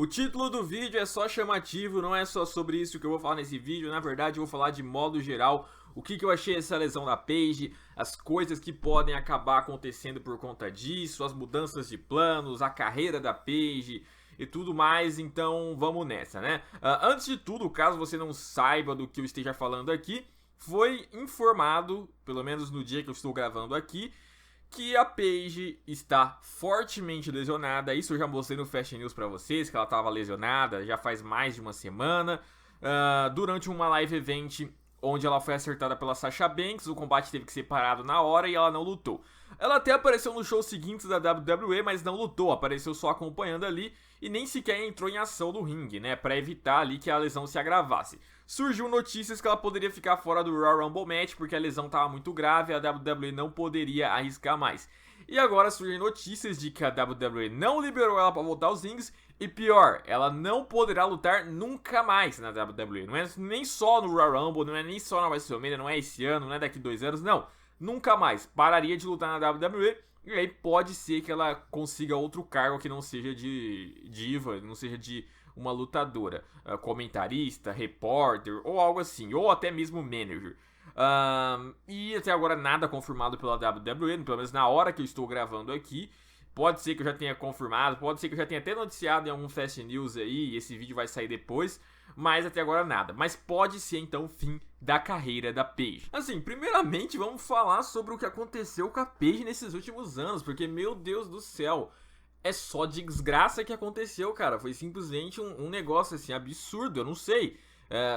O título do vídeo é só chamativo, não é só sobre isso que eu vou falar nesse vídeo. Na verdade, eu vou falar de modo geral o que eu achei dessa lesão da Paige, as coisas que podem acabar acontecendo por conta disso, as mudanças de planos, a carreira da Paige e tudo mais. Então vamos nessa, né? Antes de tudo, caso você não saiba do que eu esteja falando aqui, foi informado, pelo menos no dia que eu estou gravando aqui, que a Paige está fortemente lesionada. Isso eu já mostrei no Fast News pra vocês, que ela estava lesionada já faz mais de uma semana. Durante uma live event onde ela foi acertada pela Sasha Banks, o combate teve que ser parado na hora e ela não lutou. Ela até apareceu nos shows seguintes da WWE, mas não lutou, apareceu só acompanhando ali e nem sequer entrou em ação no ringue, né, para evitar ali que a lesão se agravasse. Surgiu notícias que ela poderia ficar fora do Royal Rumble match porque a lesão estava muito grave e a WWE não poderia arriscar mais. E agora surgem notícias de que a WWE não liberou ela para voltar aos rings e pior, ela não poderá lutar nunca mais na WWE. Não é nem só no Royal Rumble, não é nem só na WrestleMania, não é esse ano, não é daqui 2 anos, não. Nunca mais. Pararia de lutar na WWE e aí pode ser que ela consiga outro cargo que não seja de diva, não seja de uma lutadora, comentarista, repórter ou algo assim, ou até mesmo manager. E até agora nada confirmado pela WWE, pelo menos na hora que eu estou gravando aqui. Pode ser que eu já tenha confirmado, pode ser que eu já tenha até noticiado em algum Fast News aí, e esse vídeo vai sair depois, mas até agora nada. Mas pode ser então o fim da carreira da Paige. Assim, primeiramente vamos falar sobre o que aconteceu com a Paige nesses últimos anos, porque meu Deus do céu, é só desgraça que aconteceu, cara. Foi simplesmente um negócio assim absurdo, eu não sei.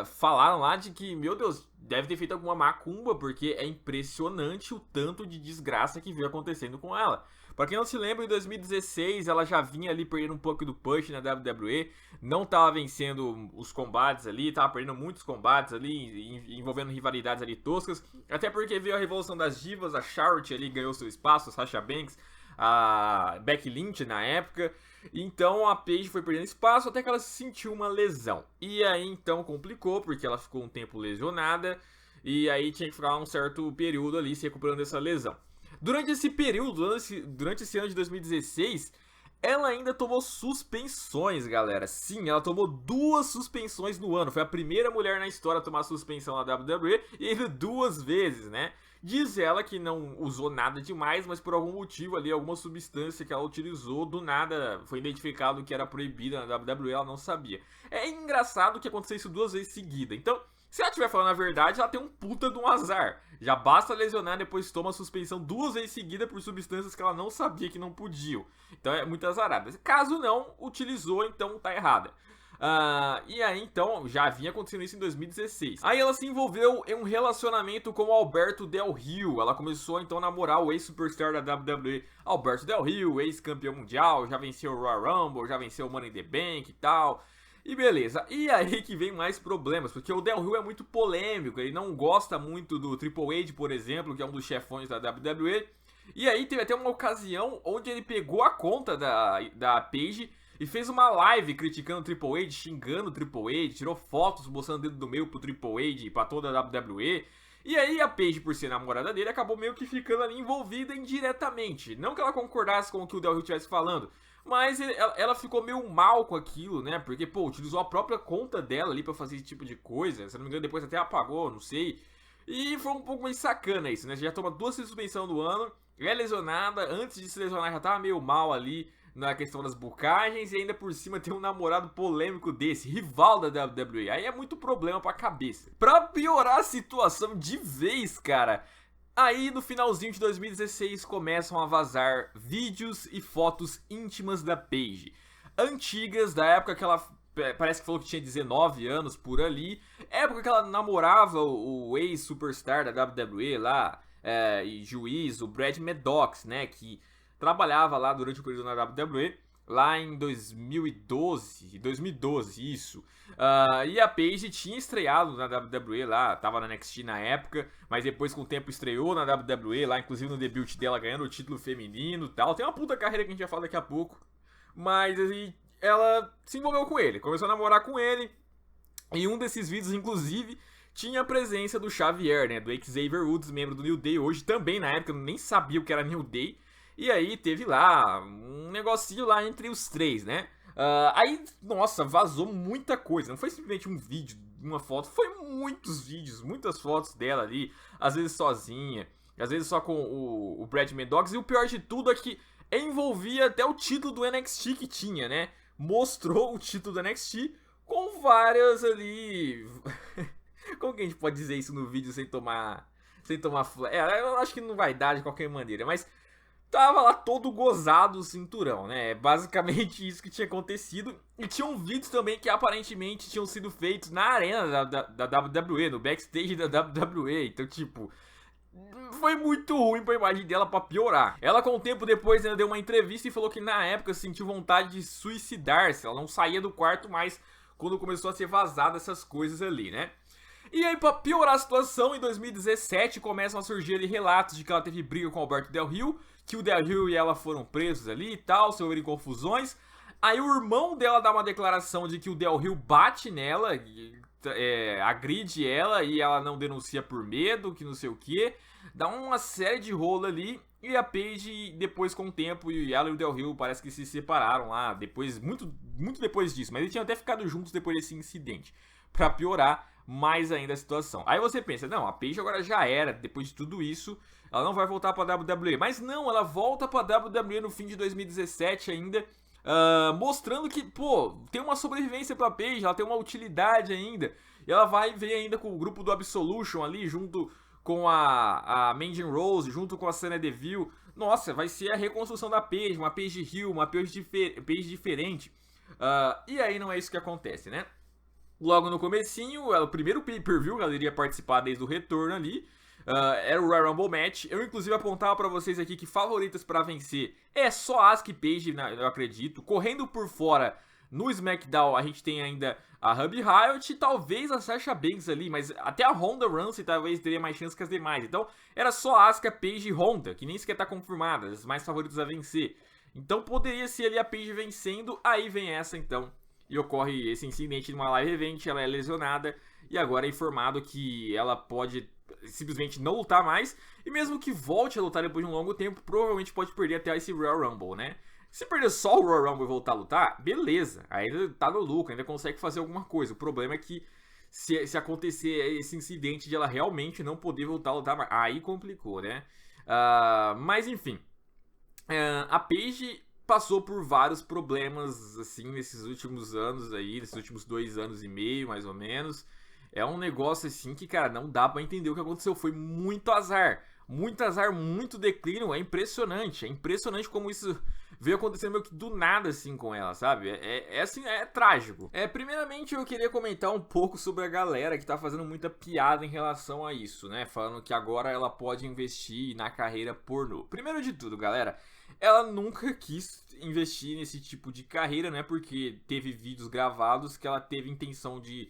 Falaram lá de que, meu Deus, deve ter feito alguma macumba, porque é impressionante o tanto de desgraça que veio acontecendo com ela. Pra quem não se lembra, em 2016 ela já vinha ali perdendo um pouco do push na WWE, não tava vencendo os combates ali, tava perdendo muitos combates ali, envolvendo rivalidades ali toscas, até porque veio a Revolução das Divas, a Charlotte ali ganhou seu espaço, a Sasha Banks, a Becky Lynch na época. Então a Paige foi perdendo espaço até que ela sentiu uma lesão. E aí então complicou, porque ela ficou um tempo lesionada e aí tinha que ficar um certo período ali se recuperando dessa lesão. Durante esse período, durante esse ano de 2016, ela ainda tomou suspensões, galera. Sim, ela tomou 2 suspensões no ano. Foi a primeira mulher na história a tomar suspensão na WWE e ainda 2 vezes, né? Diz ela que não usou nada demais, mas por algum motivo ali, alguma substância que ela utilizou, do nada foi identificado que era proibida na WWE, ela não sabia. É engraçado que aconteceu isso 2 vezes seguidas. Então, se ela estiver falando a verdade, ela tem um puta de um azar. Já basta lesionar e depois toma suspensão 2 vezes seguida por substâncias que ela não sabia que não podiam. Então é muito azarada. Caso não utilizou, então tá errada. E aí então já vinha acontecendo isso em 2016. Aí ela se envolveu em um relacionamento com o Alberto Del Rio. Ela começou então a namorar o ex-superstar da WWE, Alberto Del Rio, ex-campeão mundial, já venceu o Royal Rumble, já venceu o Money in the Bank e tal. E beleza, e aí que vem mais problemas, porque o Del Rio é muito polêmico, ele não gosta muito do Triple H, por exemplo, que é um dos chefões da WWE. E aí teve até uma ocasião onde ele pegou a conta da Paige e fez uma live criticando o Triple H, xingando o Triple H, tirou fotos mostrando o dedo do meio pro Triple H e pra toda a WWE. E aí a Paige, por ser namorada dele, acabou meio que ficando ali envolvida indiretamente. Não que ela concordasse com o que o Del Rio estivesse falando, mas ela ficou meio mal com aquilo, né? Porque, pô, utilizou a própria conta dela ali pra fazer esse tipo de coisa. Se não me engano, depois até apagou, não sei. E foi um pouco meio sacana isso, né? Você já toma 2 suspensões do ano, é lesionada, antes de se lesionar já tava meio mal ali na questão das bucagens e ainda por cima tem um namorado polêmico desse, rival da WWE. Aí é muito problema pra cabeça. Pra piorar a situação de vez, cara, aí no finalzinho de 2016 começam a vazar vídeos e fotos íntimas da Paige. Antigas, da época que ela parece que falou que tinha 19 anos por ali. Época que ela namorava o ex-superstar da WWE lá, e juiz, o Brad Maddox, né, que trabalhava lá durante o período na WWE, lá em 2012, isso. E a Paige tinha estreado na WWE lá, tava na NXT na época, mas depois com o tempo estreou na WWE lá, inclusive no debut dela ganhando o título feminino e tal. Tem uma puta carreira que a gente vai falar daqui a pouco, mas assim, ela se envolveu com ele, começou a namorar com ele, e um desses vídeos, inclusive, tinha a presença do Xavier, né, do Xavier Woods, membro do New Day, hoje também, na época eu nem sabia o que era New Day. E aí teve lá um negocinho lá entre os três, né? Aí, nossa, vazou muita coisa. Não foi simplesmente um vídeo, uma foto. Foi muitos vídeos, muitas fotos dela ali. Às vezes sozinha, às vezes só com o Brad Maddox. E o pior de tudo é que envolvia até o título do NXT que tinha, né? Mostrou o título do NXT com várias ali... Como que a gente pode dizer isso no vídeo sem tomar... eu acho que não vai dar de qualquer maneira, mas... Tava lá todo gozado o cinturão, né? É basicamente isso que tinha acontecido. E tinham vídeos também que aparentemente tinham sido feitos na arena da WWE, no backstage da WWE. Então, tipo, foi muito ruim pra imagem dela pra piorar. Ela, com o tempo depois, ainda deu uma entrevista e falou que na época sentiu vontade de suicidar-se. Ela não saía do quarto mais quando começou a ser vazada essas coisas ali, né? E aí, pra piorar a situação, em 2017 começam a surgir ali relatos de que ela teve briga com o Alberto Del Rio, que o Del Rio e ela foram presos ali e tal, sofreram confusões. Aí o irmão dela dá uma declaração de que o Del Rio bate nela, agride ela e ela não denuncia por medo, que não sei o que. Dá uma série de rolo ali. E a Paige, depois com o tempo, e ela e o Del Rio parece que se separaram lá, depois, muito depois disso. Mas eles tinham até ficado juntos depois desse incidente, pra piorar mais ainda a situação. Aí você pensa, não, a Paige agora já era, depois de tudo isso, ela não vai voltar pra WWE. Mas não, ela volta pra WWE no fim de 2017 ainda, mostrando que, pô, tem uma sobrevivência pra Paige, ela tem uma utilidade ainda. E ela vai ver ainda com o grupo do Absolution ali, junto com a Mandy Rose, junto com a Sonya Deville. Nossa, vai ser a reconstrução da Paige, uma Paige Hill, uma Paige diferente. E aí não é isso que acontece, né? Logo no comecinho, o primeiro pay-per-view, ela iria participar desde o retorno ali, era o Royal Rumble Match. Eu inclusive apontava pra vocês aqui que favoritas pra vencer é só Asuka e Paige, eu acredito. Correndo por fora, no SmackDown a gente tem ainda a Ruby Riott e talvez a Sasha Banks ali, mas até a Ronda Rousey talvez teria mais chance que as demais. Então era só Asuka, Paige e Ronda, que nem sequer tá confirmada, as mais favoritas a vencer. Então poderia ser ali a Paige vencendo, aí vem essa então. E ocorre esse incidente numa live event, ela é lesionada e agora é informado que ela pode simplesmente não lutar mais. E mesmo que volte a lutar depois de um longo tempo, provavelmente pode perder até esse Royal Rumble, né? Se perder só o Royal Rumble e voltar a lutar, beleza, ainda tá no lucro, ainda consegue fazer alguma coisa. O problema é que se acontecer esse incidente de ela realmente não poder voltar a lutar, aí complicou, né? Mas enfim, a Paige passou por vários problemas, assim, nesses últimos anos aí, nesses últimos 2 anos e meio, mais ou menos. É um negócio, assim, que, cara, não dá pra entender o que aconteceu. Foi muito azar, muito declínio. É impressionante como isso veio acontecendo meio que do nada, assim, com ela, sabe? Assim, é trágico. Primeiramente, eu queria comentar um pouco sobre a galera que tá fazendo muita piada em relação a isso, né? Falando que agora ela pode investir na carreira pornô. Primeiro de tudo, galera, ela nunca quis investir nesse tipo de carreira, né? Porque teve vídeos gravados que ela teve intenção de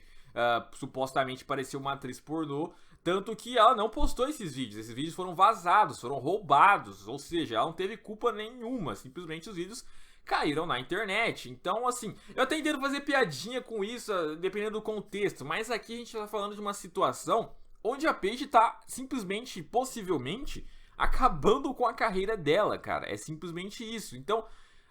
supostamente parecer uma atriz pornô. Tanto que ela não postou esses vídeos. Esses vídeos foram vazados, foram roubados. Ou seja, ela não teve culpa nenhuma. Simplesmente os vídeos caíram na internet. Então, assim, eu até entendo fazer piadinha com isso, dependendo do contexto. Mas aqui a gente tá falando de uma situação onde a Paige tá simplesmente, possivelmente, acabando com a carreira dela, cara. É simplesmente isso. Então,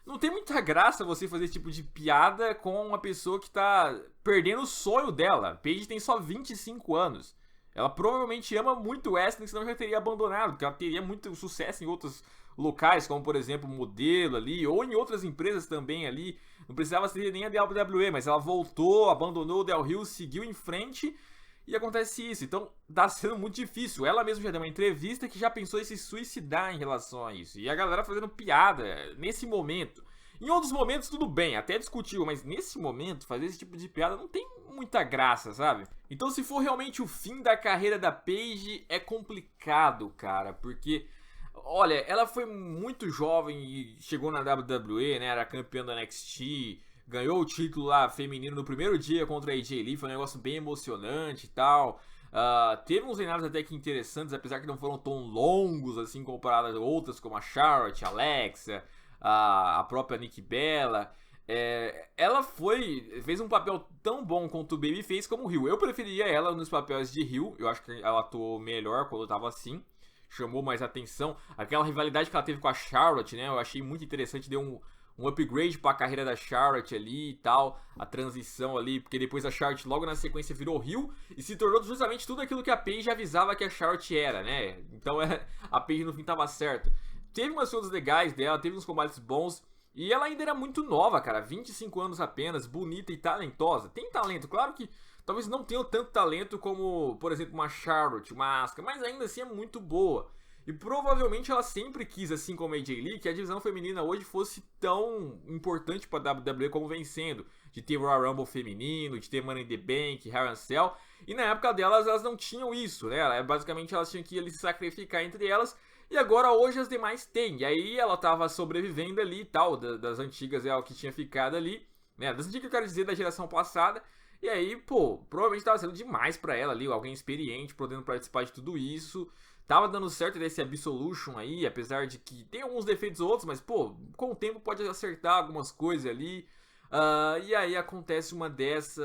não tem muita graça você fazer esse tipo de piada com uma pessoa que tá perdendo o sonho dela. Paige tem só 25 anos. Ela provavelmente ama muito o wrestling, senão já teria abandonado, porque ela teria muito sucesso em outros locais, como por exemplo modelo ali, ou em outras empresas também ali. Não precisava ser nem a WWE, mas ela voltou, abandonou o Del Rio, seguiu em frente e acontece isso. Então tá sendo muito difícil. Ela mesma já deu uma entrevista que já pensou em se suicidar em relação a isso. E a galera fazendo piada nesse momento. Em outros momentos tudo bem, até discutível, mas nesse momento fazer esse tipo de piada não tem muita graça, sabe? Então se for realmente o fim da carreira da Paige, é complicado, cara, porque, olha, ela foi muito jovem e chegou na WWE, né, era campeã da NXT, ganhou o título lá feminino no primeiro dia contra a AJ Lee, foi um negócio bem emocionante e tal. Teve uns reinados até que interessantes, apesar que não foram tão longos assim comparadas a outras como a Charlotte, a Alexa, a própria Nikki Bella. Ela fez um papel tão bom quanto o Babyface como o Hill. Eu preferia ela nos papéis de Hill. Eu acho que ela atuou melhor quando tava assim, chamou mais atenção. Aquela rivalidade que ela teve com a Charlotte, né, eu achei muito interessante, deu um upgrade pra carreira da Charlotte ali e tal, a transição ali, porque depois a Charlotte logo na sequência virou heel e se tornou justamente tudo aquilo que a Paige avisava que a Charlotte era, né? Então a Paige no fim tava certa. Teve umas coisas legais dela, teve uns combates bons. E ela ainda era muito nova, cara, 25 anos apenas, bonita e talentosa. Tem talento, claro que talvez não tenha tanto talento como, por exemplo, uma Charlotte, uma Asuka, mas ainda assim é muito boa. E provavelmente ela sempre quis, assim como a AJ Lee, que a divisão feminina hoje fosse tão importante pra WWE como vem sendo. De ter Royal Rumble feminino, de ter Money in the Bank, Hell in a Cell. E na época delas, elas não tinham isso, né? Basicamente elas tinham que ali se sacrificar entre elas. E agora hoje as demais têm. E aí ela tava sobrevivendo ali e tal, das antigas, é o que tinha ficado ali. Né? Das antigas eu quero dizer da geração passada. E aí, pô, provavelmente tava sendo demais pra ela ali, alguém experiente, podendo participar de tudo isso. Tava dando certo desse Absolution aí, apesar de que tem alguns defeitos ou outros, mas pô, com o tempo pode acertar algumas coisas ali. E aí acontece uma dessa,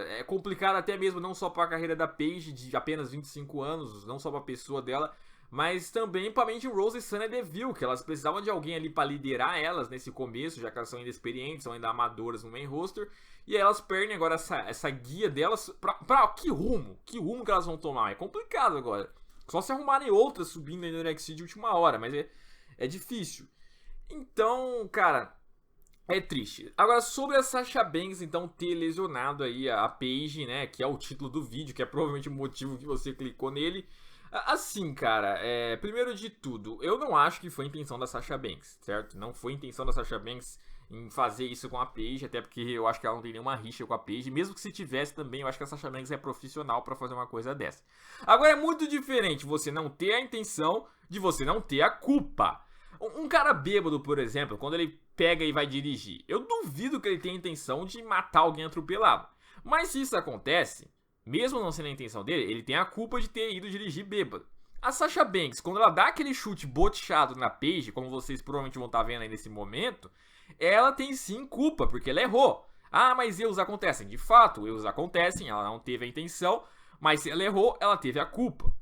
é complicado até mesmo não só para a carreira da Paige de apenas 25 anos, não só para a pessoa dela, mas também para Mandy Rose e Sonya Deville, que elas precisavam de alguém ali para liderar elas nesse começo, já que elas são ainda experientes, são ainda amadoras no main roster, e aí elas perdem agora essa guia delas pra que rumo? Que rumo que elas vão tomar? É complicado agora. Só se arrumarem outras subindo aí no NXT de última hora, mas é difícil. Então, cara, é triste. Agora, sobre a Sasha Banks, então, ter lesionado aí a Paige, né, que é o título do vídeo, que é provavelmente o motivo que você clicou nele. Assim, cara, primeiro de tudo, eu não acho que foi intenção da Sasha Banks, certo? Não foi intenção da Sasha Banks em fazer isso com a Paige, até porque eu acho que ela não tem nenhuma rixa com a Paige, mesmo que se tivesse também, eu acho que a Sasha Banks é profissional pra fazer uma coisa dessa. Agora é muito diferente você não ter a intenção de você não ter a culpa. Um cara bêbado, por exemplo, quando ele pega e vai dirigir, eu duvido que ele tenha a intenção de matar alguém atropelado. Mas se isso acontece, mesmo não sendo a intenção dele, ele tem a culpa de ter ido dirigir bêbado. A Sasha Banks, quando ela dá aquele chute boteado na Paige, como vocês provavelmente vão estar vendo aí nesse momento, ela tem sim culpa, porque ela errou. Ah, mas erros acontecem. De fato, erros acontecem, ela não teve a intenção, mas se ela errou, ela teve a culpa.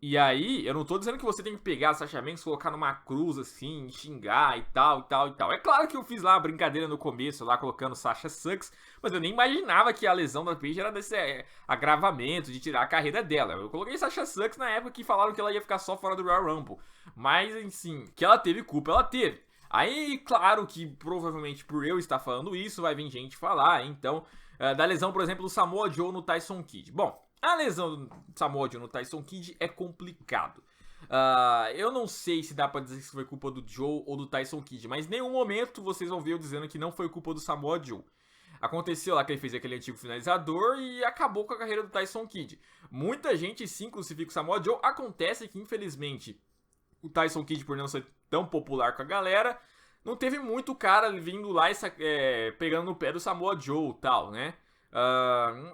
E aí, eu não tô dizendo que você tem que pegar a Sasha Banks, colocar numa cruz assim, xingar e tal, e tal, e tal. É claro que eu fiz lá a brincadeira no começo, lá colocando Sasha Sucks, mas eu nem imaginava que a lesão da Paige era desse agravamento, de tirar a carreira dela. Eu coloquei Sasha Sucks na época que falaram que ela ia ficar só fora do Royal Rumble. Mas, assim, que ela teve culpa, ela teve. Aí, claro que provavelmente por eu estar falando isso, vai vir gente falar, então, da lesão, por exemplo, do Samoa Joe no Tyson Kidd. Bom, a lesão do Samoa Joe no Tyson Kidd é complicado. Eu não sei se dá pra dizer que foi culpa do Joe ou do Tyson Kidd, mas em nenhum momento vocês vão ver eu dizendo que não foi culpa do Samoa Joe. Aconteceu lá que ele fez aquele antigo finalizador e acabou com a carreira do Tyson Kidd. Muita gente sim crucifica o Samoa Joe. Acontece que, infelizmente, o Tyson Kidd, por não ser tão popular com a galera, não teve muito cara vindo lá e pegando no pé do Samoa Joe e tal, né?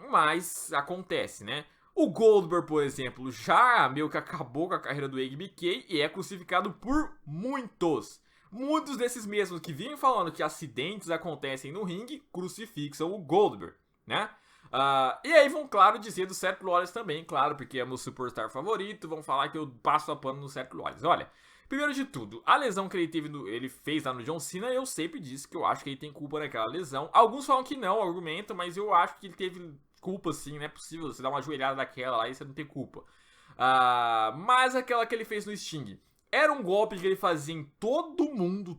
Mas acontece, né? O Goldberg, por exemplo, já meio que acabou com a carreira do HBK e é crucificado por muitos. Muitos desses mesmos que vinham falando que acidentes acontecem no ringue crucifixam o Goldberg, né? E aí vão, claro, dizer do Seth Rollins também, claro, porque é meu superstar favorito, vão falar que eu passo a pano no Seth Rollins. Olha, primeiro de tudo, a lesão que ele fez lá no John Cena, eu sempre disse que eu acho que ele tem culpa naquela lesão. Alguns falam que não, argumentam, mas eu acho que ele teve culpa sim, não é possível você dar uma joelhada daquela lá e você não ter culpa. Mas aquela que ele fez no Sting, era um golpe que ele fazia em todo mundo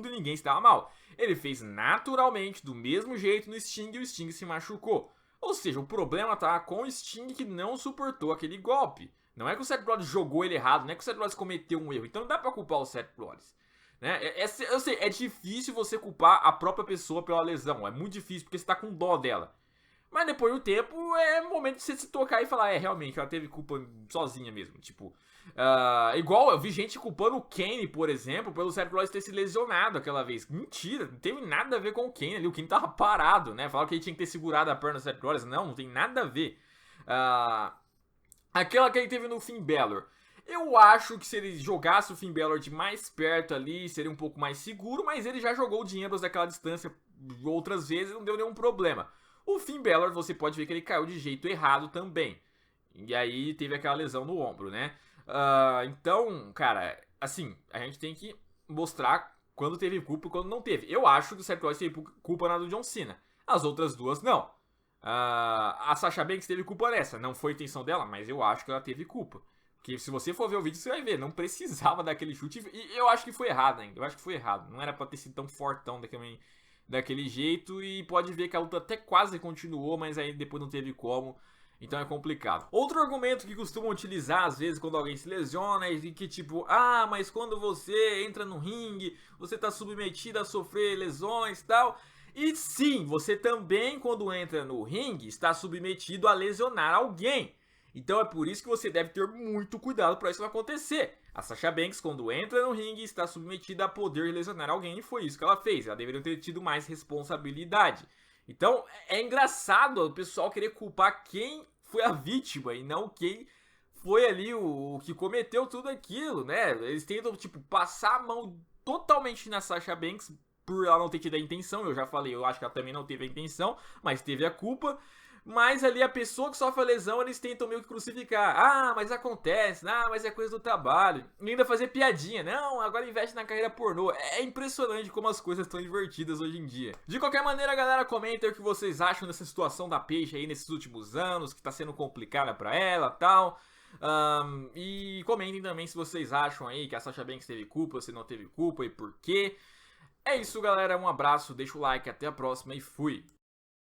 e ninguém se dava mal. Ele fez naturalmente, do mesmo jeito no Sting e o Sting se machucou. Ou seja, o problema tá com o Sting que não suportou aquele golpe. Não é que o Seth Rollins jogou ele errado, não é que o Seth Rollins cometeu um erro. Então não dá pra culpar o Seth Rollins. Né? Eu sei, é difícil você culpar a própria pessoa pela lesão. É muito difícil porque você tá com dó dela. Mas depois do tempo, é momento de você se tocar e falar, realmente, ela teve culpa sozinha mesmo. Tipo, igual eu vi gente culpando o Kane, por exemplo, pelo Seth Rollins ter se lesionado aquela vez. Mentira, não teve nada a ver com o Kane ali. O Kane tava parado, né? Falaram que ele tinha que ter segurado a perna do Seth Rollins. Não tem nada a ver. Aquela que ele teve no Finn Balor. Eu acho que se ele jogasse o Finn Balor de mais perto ali, seria um pouco mais seguro, mas ele já jogou o dinheiro daquela distância outras vezes e não deu nenhum problema. O Finn Balor, você pode ver que ele caiu de jeito errado também. E aí teve aquela lesão no ombro, né? Então, cara, assim, a gente tem que mostrar quando teve culpa e quando não teve. Eu acho que o Seth Rollins teve culpa na do John Cena. As outras duas, não. A Sasha Banks teve culpa nessa. Não foi intenção dela, mas eu acho que ela teve culpa. Porque se você for ver o vídeo, você vai ver. Não precisava daquele chute. E eu acho que foi errado ainda. Eu acho que foi errado. Não era pra ter sido tão fortão daquele jeito. E pode ver que a luta até quase continuou, mas aí depois não teve como. Então é complicado. Outro argumento que costumam utilizar às vezes quando alguém se lesiona é de que tipo, mas quando você entra no ringue, você tá submetido a sofrer lesões e tal. E sim, você também quando entra no ringue está submetido a lesionar alguém. Então é por isso que você deve ter muito cuidado para isso não acontecer. A Sasha Banks, quando entra no ringue, está submetida a poder lesionar alguém e foi isso que ela fez. Ela deveria ter tido mais responsabilidade. Então é engraçado o pessoal querer culpar quem foi a vítima e não quem foi ali o que cometeu tudo aquilo, né? Eles tentam, tipo, passar a mão totalmente na Sasha Banks por ela não ter tido a intenção. Eu já falei, eu acho que ela também não teve a intenção, mas teve a culpa. Mas ali a pessoa que sofre a lesão, eles tentam meio que crucificar. Mas acontece, mas é coisa do trabalho. E ainda fazer piadinha. Não, agora investe na carreira pornô. É impressionante como as coisas estão invertidas hoje em dia. De qualquer maneira, galera, comenta aí o que vocês acham dessa situação da Paige aí nesses últimos anos, que tá sendo complicada pra ela e tal. E comentem também se vocês acham aí que a Sasha Banks teve culpa, se não teve culpa e por quê. É isso, galera. Um abraço, deixa o like, até a próxima e fui!